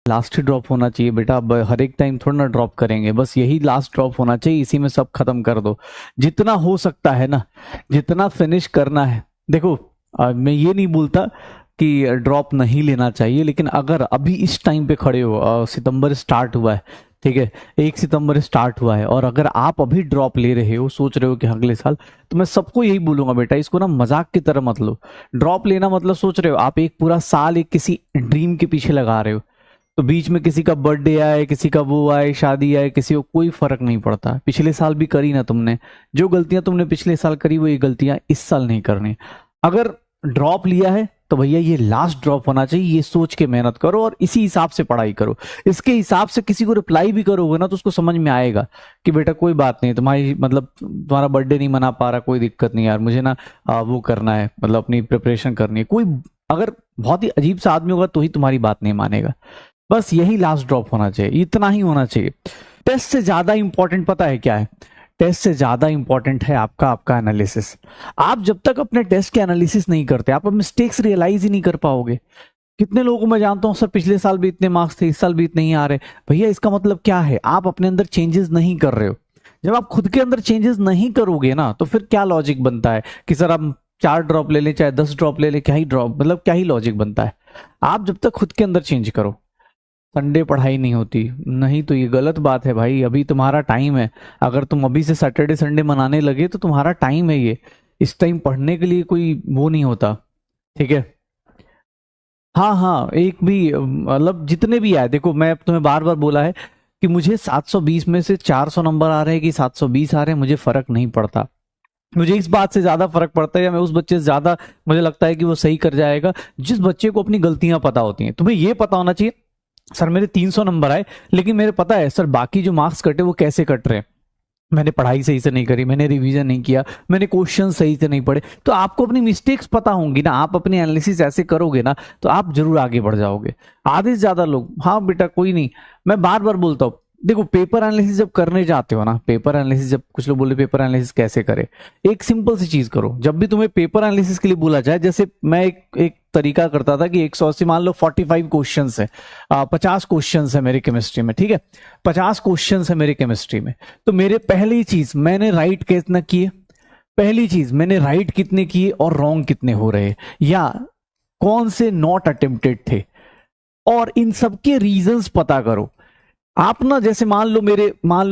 Last ही drop होना चाहिए बेटा, अब हर एक टाइम थोड़ा ना ड्रॉप करेंगे, बस यही लास्ट ड्रॉप होना चाहिए, इसी में सब खत्म कर दो जितना हो सकता है ना, जितना फिनिश करना है। देखो मैं ये नहीं बोलता कि ड्रॉप नहीं लेना चाहिए, लेकिन अगर अभी इस टाइम पे खड़े हो, सितंबर स्टार्ट हुआ है, ठीक है, 1 सितंबर स्टार्ट हुआ है, और अगर आप अभी ड्रॉप ले रहे हो, सोच रहे हो कि अगले साल, तो मैं सबको यही बोलूंगा बेटा, इसको ना मजाक की तरह मत लो। ड्रॉप लेना मतलब सोच रहे हो आप एक पूरा साल एक किसी ड्रीम के पीछे लगा रहे हो, तो बीच में किसी का बर्थडे आए, किसी का वो आए, शादी आए, किसी को कोई फर्क नहीं पड़ता। पिछले साल भी करी ना तुमने, जो गलतियां तुमने पिछले साल करी वो ये गलतियां इस साल नहीं करनी। अगर ड्रॉप लिया है तो भैया ये लास्ट ड्रॉप होना चाहिए, ये सोच के मेहनत करो और इसी हिसाब से पढ़ाई करो। इसके हिसाब से किसी को रिप्लाई भी करोगे ना तो उसको समझ में आएगा कि बेटा कोई बात नहीं, तुम्हारी मतलब तुम्हारा बर्थडे नहीं मना पा रहा, कोई दिक्कत नहीं यार, मुझे ना वो करना है, मतलब अपनी प्रिपरेशन करनी है। कोई अगर बहुत ही अजीब सा आदमी होगा तो ही तुम्हारी बात नहीं मानेगा। बस यही लास्ट ड्रॉप होना चाहिए, इतना ही होना चाहिए। टेस्ट से ज्यादा इंपॉर्टेंट पता है क्या है? टेस्ट से ज्यादा इंपॉर्टेंट है आपका एनालिसिस। आप जब तक अपने टेस्ट के एनालिसिस नहीं करते, आप मिस्टेक्स रियलाइज ही नहीं कर पाओगे। कितने लोगों को मैं जानता हूं, सर पिछले साल भी इतने मार्क्स थे, इस साल भी इतने ही आ रहे। भैया इसका मतलब क्या है? आप अपने अंदर चेंजेस नहीं कर रहे हो। जब आप खुद के अंदर चेंजेस नहीं करोगे ना, तो फिर क्या लॉजिक बनता है कि सर आप 4 ड्रॉप ले लें चाहे 10 ड्रॉप ले लें, क्या ही ड्रॉप, मतलब क्या ही लॉजिक बनता है? आप जब तक खुद के अंदर चेंज करो। संडे पढ़ाई नहीं होती नहीं, तो ये गलत बात है भाई। अभी तुम्हारा टाइम है, अगर तुम अभी से सैटरडे संडे मनाने लगे तो तुम्हारा टाइम है ये। इस टाइम पढ़ने के लिए कोई वो नहीं होता, ठीक है। हाँ हाँ, एक भी मतलब जितने भी आए, देखो मैं तुम्हें बार बार बोला है कि मुझे 720 में से 400 नंबर आ रहे हैं कि 720 आ रहे हैं, मुझे फर्क नहीं पड़ता। मुझे इस बात से ज्यादा फर्क पड़ता है, या मैं उस बच्चे से ज्यादा मुझे लगता है कि वो सही कर जाएगा जिस बच्चे को अपनी गलतियां पता होती हैं। तुम्हें ये पता होना चाहिए सर मेरे 300 नंबर आए, लेकिन मेरे पता है सर बाकी जो मार्क्स कटे वो कैसे कट रहे हैं। मैंने पढ़ाई सही से नहीं करी, मैंने रिवीजन नहीं किया, मैंने क्वेश्चन सही से नहीं पढ़े। तो आपको अपनी मिस्टेक्स पता होंगी ना, आप अपनी एनालिसिस ऐसे करोगे ना, तो आप जरूर आगे बढ़ जाओगे। आधे से ज्यादा लोग, हाँ बेटा कोई नहीं, मैं बार बार बोलता हूँ, देखो पेपर एनालिसिस जब करने जाते हो ना, पेपर एनालिसिस जब कुछ लोग बोले पेपर एनालिसिस कैसे करे, एक सिंपल सी चीज करो। जब भी तुम्हें पेपर एनालिसिस के लिए बोला जाए, जैसे मैं एक तरीका करता था कि 180 मान लो 45 क्वेश्चंस है, 50 क्वेश्चंस है मेरे केमिस्ट्री में, ठीक है, 50 क्वेश्चंस है मेरे केमिस्ट्री में। तो मेरे पहली चीज मैंने राइट कितना किए, पहली चीज मैंने राइट कितने किए और रॉन्ग कितने हो रहे, या कौन से नॉट अटेम्प्टेड थे, और इन सबके रीजंस पता करो। आप ना जैसे मान लो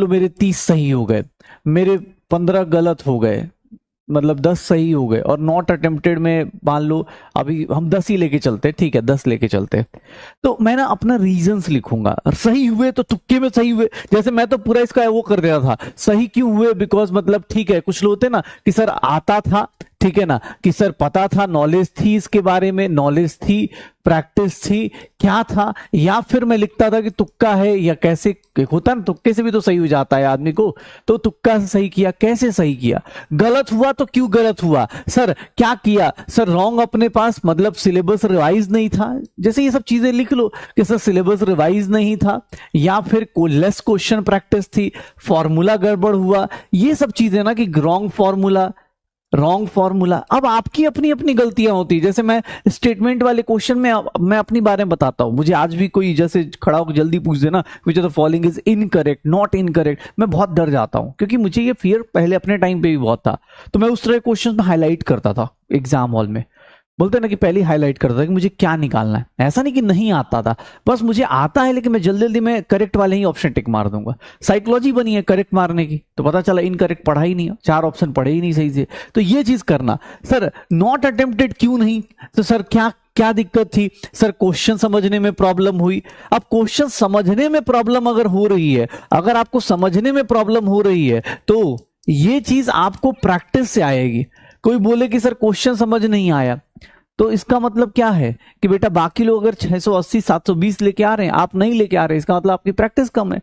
मेरे 30 सही हो गए, मेरे 15 गलत हो गए, मतलब 10 सही हो गए, और नॉट अटेम्प्टेड में मान लो अभी हम 10 ही लेके चलते हैं, ठीक है 10 लेके चलते हैं, तो मैं ना अपना रीजंस लिखूंगा। सही हुए तो तुक्के में सही हुए, जैसे मैं तो पूरा इसका वो कर देता था, सही क्यों हुए, बिकॉज मतलब ठीक है कुछ लोग होते ना कि सर आता था, ठीक है ना, कि सर पता था, नॉलेज थी इसके बारे में, नॉलेज थी, प्रैक्टिस थी, क्या था, या फिर मैं लिखता था कि तुक्का है, या कैसे होता है ना, तुक्के से भी तो सही हो जाता है आदमी को, तो तुक्का से सही किया, कैसे सही किया, गलत हुआ तो क्यों गलत हुआ, सर क्या किया, सर रॉन्ग अपने पास मतलब सिलेबस रिवाइज नहीं था, जैसे ये सब चीजें लिख लो कि सर सिलेबस रिवाइज नहीं था, या फिर लेस क्वेश्चन प्रैक्टिस थी, फॉर्मूला गड़बड़ हुआ, ये सब चीजें ना कि रॉन्ग फॉर्मूला। अब आपकी अपनी अपनी गलतियां होती, जैसे मैं स्टेटमेंट वाले क्वेश्चन में मैं अपनी बारे में बताता हूं, मुझे आज भी कोई जैसे खड़ा होकर जल्दी पूछ देना which of the following is incorrect, not incorrect, मैं बहुत डर जाता हूं, क्योंकि मुझे ये फियर पहले अपने टाइम पे भी बहुत था। तो मैं उस तरह क्वेश्चन में हाईलाइट करता था एग्जाम हॉल में, बोलते ना कि पहले हाईलाइट करता था कि मुझे क्या निकालना है। ऐसा नहीं कि नहीं आता था, बस मुझे आता है, लेकिन मैं जल्दी जल्दी में करेक्ट वाले ही ऑप्शन टिक मार दूंगा। साइकोलॉजी बनी है करेक्ट मारने की, तो पता चला इनकरेक्ट पढ़ा ही नहीं, 4 ऑप्शन पढ़े ही नहीं सही से। तो ये चीज करना। सर नॉट अटेम्प्टेड क्यों नहीं, तो सर क्या दिक्कत थी, सर क्वेश्चन समझने में प्रॉब्लम हुई। अब क्वेश्चन समझने में प्रॉब्लम अगर हो रही है, अगर आपको समझने में प्रॉब्लम हो रही है, तो ये चीज आपको प्रैक्टिस से आएगी। कोई बोले कि सर क्वेश्चन समझ नहीं आया, तो इसका मतलब क्या है कि बेटा बाकी लोग अगर 680 720 लेके आ रहे हैं, आप नहीं लेके आ रहे, इसका मतलब आपकी प्रैक्टिस कम है।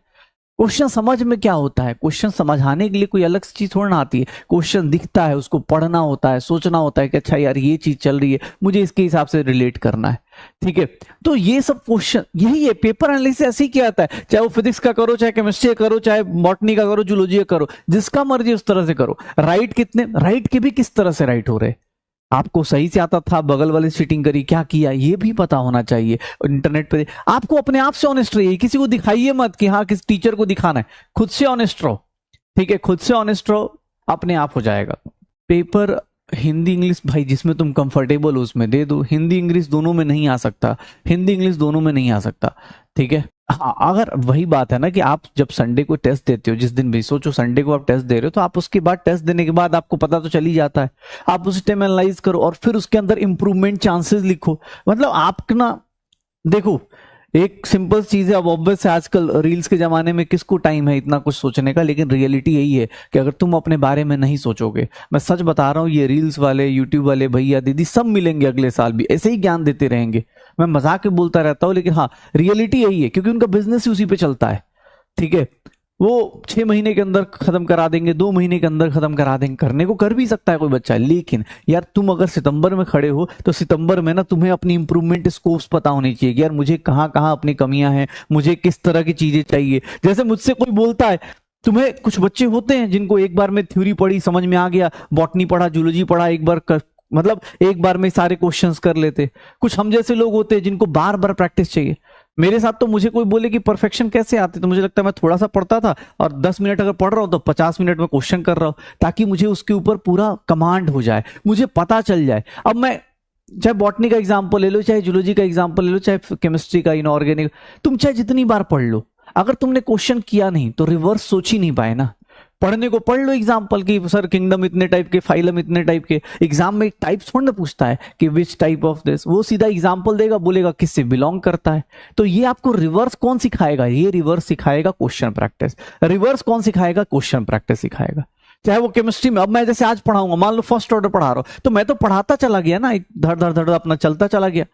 क्वेश्चन समझ में क्या होता है, क्वेश्चन समझाने के लिए कोई अलग चीज थोड़ा ना आती है। क्वेश्चन दिखता है, उसको पढ़ना होता है, सोचना होता है कि अच्छा यार ये चीज चल रही है, मुझे इसके हिसाब से रिलेट करना है, ठीक है। तो ये सब क्वेश्चन यही है, पेपर एनालिसिस ऐसे ही किया जाता है, चाहे वो फिजिक्स का करो, चाहे केमिस्ट्री का करो, चाहे बॉटनी का करो, जूलॉजी का करो, जिसका मर्जी उस तरह से करो। राइट के भी किस तरह से राइट हो रहे, आपको सही से आता था, बगल वाले चीटिंग करी, क्या किया ये भी पता होना चाहिए। इंटरनेट पे आपको अपने आप से ऑनेस्ट रहिए, किसी को दिखाइए मत कि हाँ किस टीचर को दिखाना है, खुद से ऑनेस्ट रहो, ठीक है, खुद से ऑनेस्ट रहो, अपने आप हो जाएगा। पेपर हिंदी इंग्लिश भाई जिसमें तुम कंफर्टेबल हो उसमें दे दो, हिंदी इंग्लिश दोनों में नहीं आ सकता, हिंदी इंग्लिश दोनों में नहीं आ सकता, ठीक है। हाँ, अगर वही बात है ना कि आप जब संडे को टेस्ट देते हो, जिस दिन भी सोचो संडे को आप टेस्ट दे रहे हो, तो आप उसके बाद टेस्ट देने के बाद आपको पता तो चल ही जाता है, आप उस टाइम एनालाइज करो और फिर उसके अंदर इंप्रूवमेंट चांसेस लिखो। मतलब आप ना देखो, एक सिंपल चीज है, अब ऑब्वियस है आजकल रील्स के जमाने में किसको टाइम है इतना कुछ सोचने का, लेकिन रियलिटी यही है कि अगर तुम अपने बारे में नहीं सोचोगे, मैं सच बता रहा हूं, ये रील्स वाले यूट्यूब वाले भैया दीदी सब मिलेंगे अगले साल भी ऐसे ही ज्ञान देते रहेंगे। मैं मजाक में बोलता रहता हूं, लेकिन हाँ रियलिटी यही है, क्योंकि उनका बिजनेस ही उसी पे चलता है, ठीक है। वो 6 महीने के अंदर खत्म करा देंगे, 2 महीने के अंदर खत्म करा देंगे, करने को कर भी सकता है कोई बच्चा, लेकिन यार तुम अगर सितंबर में खड़े हो तो सितंबर में ना तुम्हें अपनी इंप्रूवमेंट स्कोप्स पता होनी चाहिए कि यार मुझे कहाँ कहाँ अपनी कमियां हैं, मुझे किस तरह की चीजें चाहिए। जैसे मुझसे कोई बोलता है, तुम्हें कुछ बच्चे होते हैं जिनको एक बार में थ्योरी पढ़ी समझ में आ गया, बॉटनी पढ़ा, जूलॉजी पढ़ा, एक बार मतलब एक बार में सारे क्वेश्चंस कर लेते। कुछ हम जैसे लोग होते हैं जिनको बार बार प्रैक्टिस चाहिए। मेरे साथ तो मुझे कोई बोले कि परफेक्शन कैसे आती, तो मुझे लगता है मैं थोड़ा सा पढ़ता था और 10 मिनट अगर पढ़ रहा हूं तो 50 मिनट में क्वेश्चन कर रहा हूं, ताकि मुझे उसके ऊपर पूरा कमांड हो जाए, मुझे पता चल जाए। अब मैं चाहे बॉटनी का एग्जाम्पल ले लो, चाहे जूलॉजी का एग्जाम्पल ले लो, चाहे केमिस्ट्री का, इनऑर्गेनिक, तुम चाहे जितनी बार पढ़ लो, अगर तुमने क्वेश्चन किया नहीं तो रिवर्स सोच ही नहीं पाए ना। पढ़ने को पढ़ लो एग्जाम्पल की सर किंगडम इतने टाइप के, फाइलम इतने टाइप के, एग्जाम में टाइप थोड़ा ना पूछता है कि विच टाइप ऑफ दिस, वो सीधा एग्जाम्पल देगा, बोलेगा किससे बिलोंग करता है। तो ये आपको रिवर्स कौन सिखाएगा, ये रिवर्स सिखाएगा क्वेश्चन प्रैक्टिस। रिवर्स कौन सिखाएगा, क्वेश्चन प्रैक्टिस सिखाएगा। चाहे वो केमिस्ट्री में, अब मैं जैसे आज पढ़ाऊंगा, मान लो फर्स्ट ऑर्डर पढ़ा रहा हूं, तो मैं तो पढ़ाता चला गया ना, धड़ धड़ धड़ अपना चलता चला गया,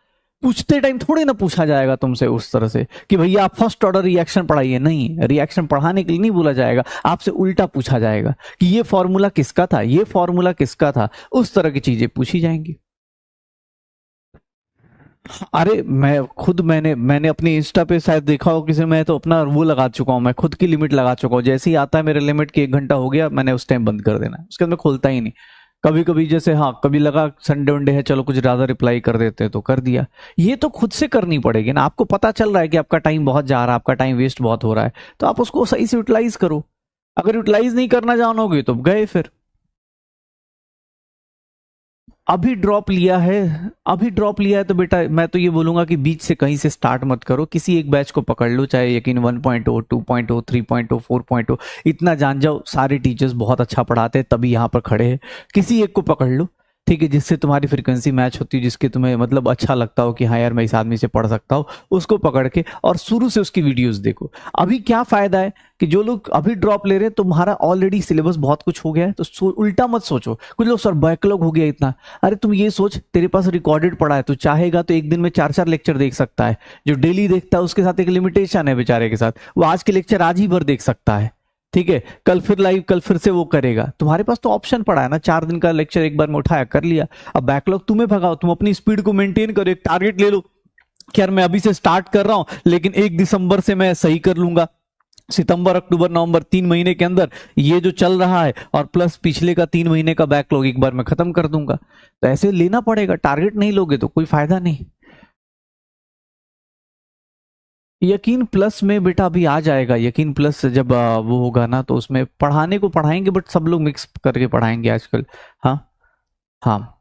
पूछते टाइम थोड़ी ना पूछा जाएगा तुमसे उस तरह से कि भैया आप फर्स्ट ऑर्डर रिएक्शन पढ़ाइए, नहीं, रिएक्शन पढ़ाने के लिए नहीं बोला जाएगा, आपसे उल्टा पूछा जाएगा कि ये फॉर्मूला किसका था, ये फॉर्मूला किसका था, उस तरह की चीजें पूछी जाएंगी। अरे मैं खुद मैंने अपनी इंस्टा पे शायद देखा हो किसी, मैं तो अपना वो लगा चुका हूं, मैं खुद की लिमिट लगा चुका हूं, जैसे ही आता है मेरे लिमिट की 1 घंटा हो गया, मैंने उस टाइम बंद कर देना, उसके अंदर खोलता ही नहीं। कभी कभी जैसे हाँ कभी लगा संडे वनडे है, चलो कुछ ज्यादा रिप्लाई कर देते हैं तो कर दिया। ये तो खुद से करनी पड़ेगी ना, आपको पता चल रहा है कि आपका टाइम बहुत जा रहा है, आपका टाइम वेस्ट बहुत हो रहा है, तो आप उसको सही से यूटिलाइज करो। अगर यूटिलाइज नहीं करना जानोगे तो गए फिर। अभी ड्रॉप लिया है, अभी ड्रॉप लिया है तो बेटा मैं तो ये बोलूंगा कि बीच से कहीं से स्टार्ट मत करो, किसी एक बैच को पकड़ लो, चाहे यकीन 1.0, 2.0, 3.0, 4.0, इतना जान जाओ सारे टीचर्स बहुत अच्छा पढ़ाते हैं तभी यहाँ पर खड़े हैं, किसी एक को पकड़ लो, ठीक है, जिससे तुम्हारी फ्रीक्वेंसी मैच होती है, जिसके तुम्हें मतलब अच्छा लगता हो कि हाँ यार मैं इस आदमी से पढ़ सकता हूँ, उसको पकड़ के और शुरू से उसकी वीडियोस देखो। अभी क्या फायदा है कि जो लोग अभी ड्रॉप ले रहे हैं, तुम्हारा ऑलरेडी सिलेबस बहुत कुछ हो गया है, तो उल्टा मत सोचो। कुछ लोग सर बैकलॉग हो गया इतना, अरे तुम ये सोच तेरे पास रिकॉर्डेड पड़ा है, तो चाहेगा तो एक दिन में 4-4 लेक्चर देख सकता है। जो डेली देखता है उसके साथ एक लिमिटेशन है बेचारे के साथ, वो आज के लेक्चर आज ही भर देख सकता है, ठीक है, कल फिर लाइव, कल फिर से वो करेगा। तुम्हारे पास तो ऑप्शन पड़ा है ना, 4 दिन का लेक्चर एक बार में उठाया कर लिया। अब बैकलॉग तुम्हें भगाओ, तुम अपनी स्पीड को मेंटेन करो, एक टारगेट ले लो कि यार मैं अभी से स्टार्ट कर रहा हूं, लेकिन 1 दिसंबर से मैं सही कर लूंगा, सितंबर अक्टूबर नवंबर 3 महीने के अंदर ये जो चल रहा है और प्लस पिछले का 3 महीने का बैकलॉग एक बार में खत्म कर दूंगा। तो ऐसे लेना पड़ेगा, टारगेट नहीं लोगे तो कोई फायदा नहीं। यकीन प्लस में बेटा अभी आ जाएगा, यकीन प्लस जब वो होगा ना तो उसमें पढ़ाने को पढ़ाएंगे, बट सब लोग मिक्स करके पढ़ाएंगे आजकल। हाँ हाँ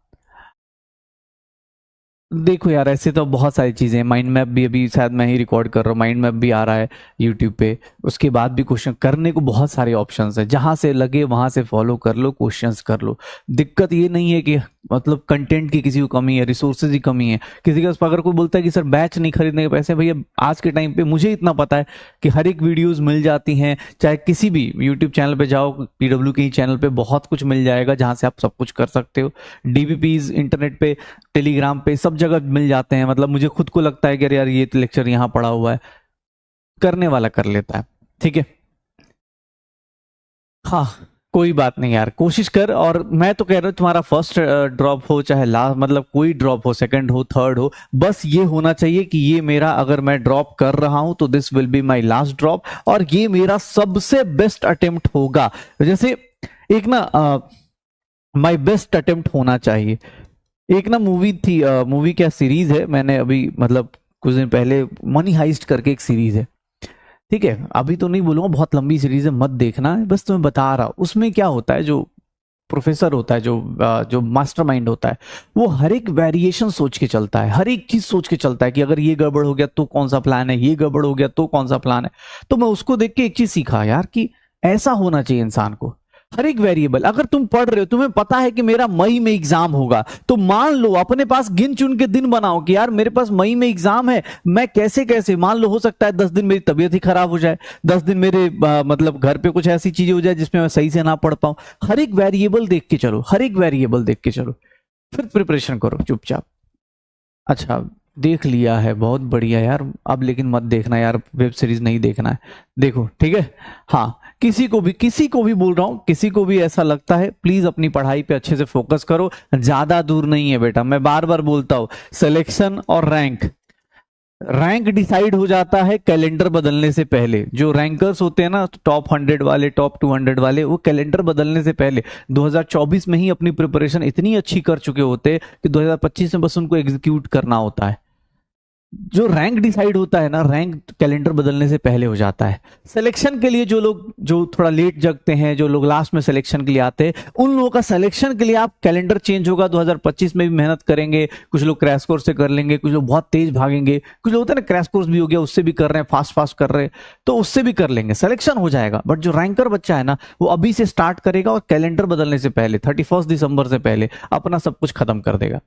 देखो यार ऐसे तो बहुत सारी चीजें हैं, माइंड मैप भी अभी शायद मैं ही रिकॉर्ड कर रहा हूँ, माइंड मैप भी आ रहा है यूट्यूब पे, उसके बाद भी क्वेश्चन करने को बहुत सारे ऑप्शंस है, जहां से लगे वहां से फॉलो कर लो, क्वेश्चंस कर लो। दिक्कत ये नहीं है कि मतलब कंटेंट की किसी को कमी है, रिसोर्सेज की कमी है, किसी का अगर कोई बोलता है कि सर बैच नहीं खरीदने के पैसे, भैया आज के टाइम पे मुझे इतना पता है कि हर एक वीडियोस मिल जाती हैं, चाहे किसी भी यूट्यूब चैनल पे जाओ, पीडब्ल्यू के ही चैनल पे बहुत कुछ मिल जाएगा जहां से आप सब कुछ कर सकते हो। डीबीपीज इंटरनेट पे, टेलीग्राम पे, सब जगह मिल जाते हैं। मतलब मुझे खुद को लगता है कि यार ये लेक्चर यहाँ पड़ा हुआ है, करने वाला कर लेता है, ठीक है। हाँ कोई बात नहीं यार, कोशिश कर। और मैं तो कह रहा हूँ तुम्हारा फर्स्ट ड्रॉप हो चाहे लास्ट, मतलब कोई ड्रॉप हो, सेकंड हो, थर्ड हो, बस ये होना चाहिए कि ये मेरा, अगर मैं ड्रॉप कर रहा हूं तो this will be my last drop, और ये मेरा सबसे बेस्ट अटेम्प्ट होगा। जैसे एक ना माय बेस्ट अटेम्प्ट होना चाहिए, एक ना मूवी थी, मूवी क्या सीरीज है, मैंने अभी मतलब कुछ दिन पहले, मनी हाइस्ट करके एक सीरीज है, ठीक है, अभी तो नहीं बोलूंगा, बहुत लंबी सीरीज है, मत देखना, बस तुम्हें बता रहा हूं उसमें क्या होता है। जो प्रोफेसर होता है, जो मास्टरमाइंड होता है, वो हर एक वेरिएशन सोच के चलता है, हर एक चीज सोच के चलता है कि अगर ये गड़बड़ हो गया तो कौन सा प्लान है, ये गड़बड़ हो गया तो कौन सा प्लान है। तो मैं उसको देख के एक चीज सीखा यार कि ऐसा होना चाहिए इंसान को। हर एक वेरिएबल, अगर तुम पढ़ रहे हो, तुम्हें पता है कि मेरा मई में एग्जाम होगा, तो मान लो अपने पास गिन चुन के दिन बनाओ कि यार मेरे पास मई में एग्जाम है, मैं कैसे कैसे, मान लो हो सकता है 10 दिन मेरी तबीयत ही खराब हो जाए, 10 दिन मेरे मतलब घर पे कुछ ऐसी चीजें हो जाए जिसमें मैं सही से ना पढ़ पाऊं। हर एक वेरिएबल देख के चलो, हर एक वेरिएबल देख के चलो, फिर प्रिपरेशन करो चुपचाप। अच्छा, देख लिया है, बहुत बढ़िया यार, अब लेकिन मत देखना यार, वेब सीरीज नहीं देखना है, देखो ठीक है। हाँ, किसी को भी बोल रहा हूं, किसी को भी ऐसा लगता है, प्लीज अपनी पढ़ाई पे अच्छे से फोकस करो, ज्यादा दूर नहीं है बेटा, मैं बार बार बोलता हूं, सिलेक्शन और रैंक, रैंक डिसाइड हो जाता है कैलेंडर बदलने से पहले। जो रैंकर्स होते हैं ना, टॉप 100 वाले, टॉप 200 वाले, वो कैलेंडर बदलने से पहले 2024 में ही अपनी प्रिपरेशन इतनी अच्छी कर चुके होते हैं कि 2025 में बस उनको एग्जीक्यूट करना होता है। जो रैंक डिसाइड होता है ना, रैंक कैलेंडर बदलने से पहले हो जाता है। सिलेक्शन के लिए जो लोग जो थोड़ा लेट जगते हैं, जो लोग लास्ट में सिलेक्शन के लिए आते हैं, उन लोगों का सिलेक्शन के लिए आप कैलेंडर चेंज होगा, 2025 में भी मेहनत करेंगे, कुछ लोग क्रैश कोर्स से कर लेंगे, कुछ लोग बहुत तेज भागेंगे, कुछ लोग होते हैं ना क्रैश कोर्स भी हो गया उससे भी कर रहे हैं, फास्ट फास्ट कर रहे हैं, तो उससे भी कर लेंगे, सिलेक्शन हो जाएगा। बट जो रैंकर बच्चा है ना, वो अभी से स्टार्ट करेगा और कैलेंडर बदलने से पहले 31 दिसंबर से पहले अपना सब कुछ खत्म कर देगा।